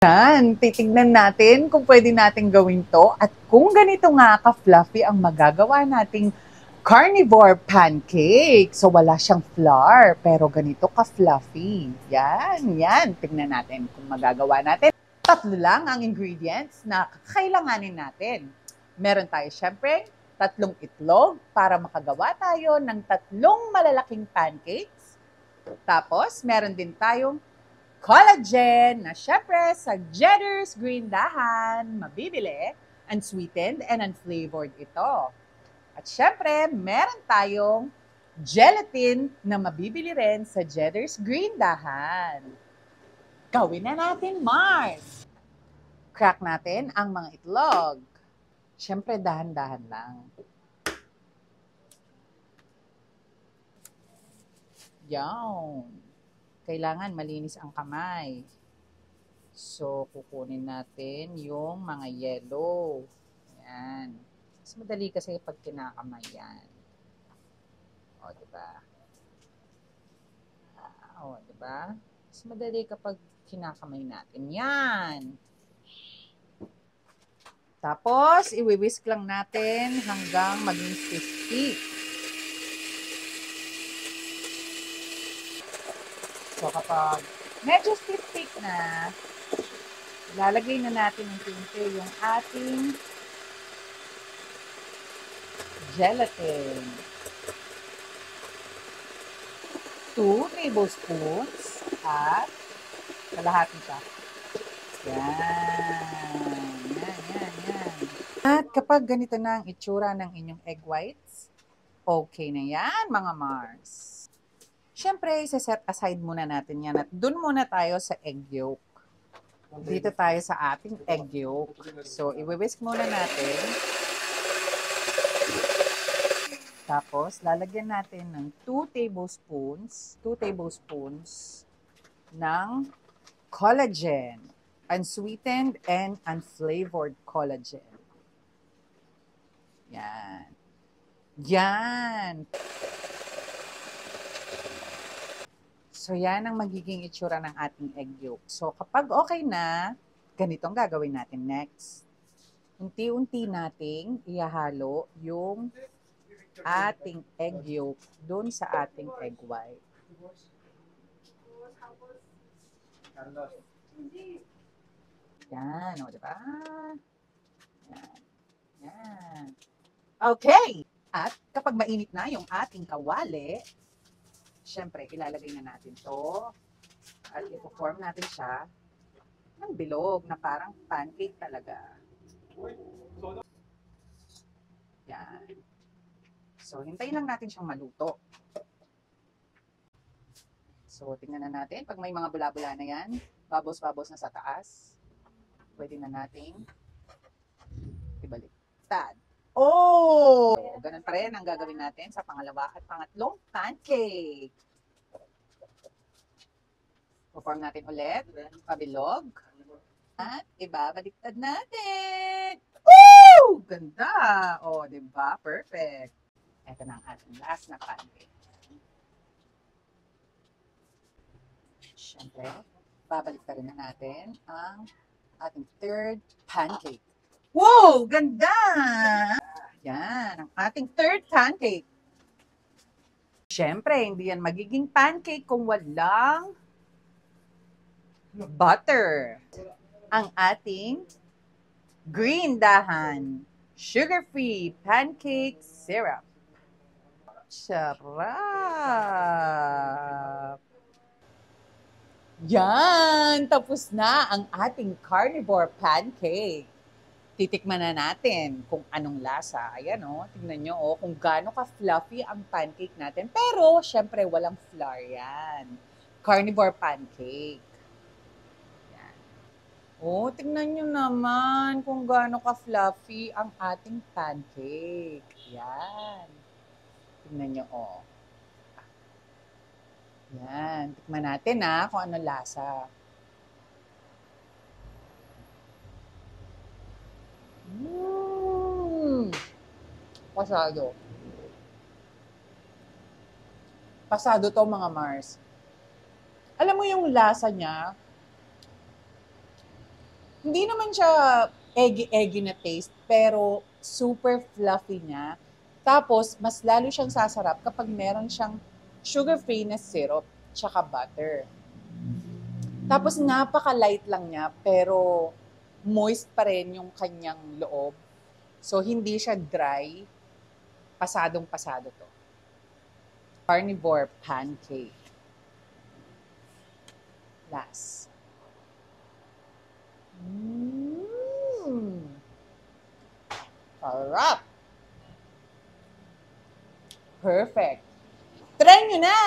Yan, titignan natin kung pwede natin gawin to at kung ganito nga ka-fluffy ang magagawa nating carnivore pancake. So wala siyang flour, pero ganito ka-fluffy. Yan. Tignan natin kung magagawa natin. Tatlo lang ang ingredients na kailanganin natin. Meron tayo syempre 3 itlog para makagawa tayo ng 3 malalaking pancakes. Tapos meron din tayong collagen na syempre sa Jedder's Green Dahan mabibili, unsweetened and unflavored ito. At syempre, meron tayong gelatin na mabibili rin sa Jedder's Green Dahan. Gawin na natin, Mars! Crack natin ang mga itlog. Syempre, dahan-dahan lang. Yan. Kailangan malinis ang kamay. So, kukunin natin yung mga yellow. Yan. Mas madali kasi pag kinakamay yan. O, diba? O, diba? Mas madali kapag kinakamay natin. Yan. Tapos, iwi-whisk lang natin hanggang maging stiff. So, kapag medyo stiff na, lalagay na natin ng kunti yung ating gelatin. 2 tablespoons at kalahati siya. Yan. At kapag ganito na ang itsura ng inyong egg whites, okay na yan, mga Mars. Siyempre, set aside muna natin yan at dun muna tayo sa egg yolk. Dito tayo sa ating egg yolk. So, i-whisk muna natin. Tapos, lalagyan natin ng 2 tablespoons ng collagen. Unsweetened and unflavored collagen. Yan. So, yan ang magiging itsura ng ating egg yolk. So, kapag okay na, ganito ang gagawin natin next. Unti-unti nating ihahalo yung ating egg yolk doon sa ating egg white. Yan, o, diba? Yan. Okay. At kapag mainit na yung ating kawali, syempre, ilalagay na natin to at i-form natin siya ng bilog na parang pancake talaga. Yan. So, hintayin lang natin siyang maluto. So, tingnan na natin. Pag may mga bula-bula na yan, babos-babos na sa taas, pwede na nating ibaliktad. Oh! So, ganun pa rin ang gagawin natin sa pangalawa at pangatlong pancake. Perform natin ulit, pabilog, at ibabaliktad natin. Woo! Ganda! O, diba? Perfect. Ito na ang ating last na pancake. Siyempre, babaliktarin na natin ang ating third pancake. Wow! Ganda! Yan, ang ating third pancake. Siyempre, hindi yan magiging pancake kung walang butter. Ang ating Green Dahan sugar-free pancake syrup. Sarap! Yan! Tapos na ang ating carnivore pancake. Titikman na natin kung anong lasa. Ayan o, tignan nyo o, kung gaano ka-fluffy ang pancake natin. Pero, syempre, walang flour yan. Carnivore pancake. Yan. O, tignan nyo naman kung gaano ka-fluffy ang ating pancake. Yan. Tignan nyo o. Yan. Tikman natin ha, kung anong lasa. Pasado. Pasado to mga Mars. Alam mo yung lasa niya, Hindi naman siya eggy-eggy na taste, pero super fluffy niya. Tapos, mas lalo siyang sasarap kapag meron siyang sugar-free na syrup, tsaka butter. Tapos, napaka-light lang niya, pero moist pa rin yung kanyang loob. So, hindi siya dry. Pasadong-pasado to. Carnivore pancake. Last. Sarap! Perfect! Try nyo na!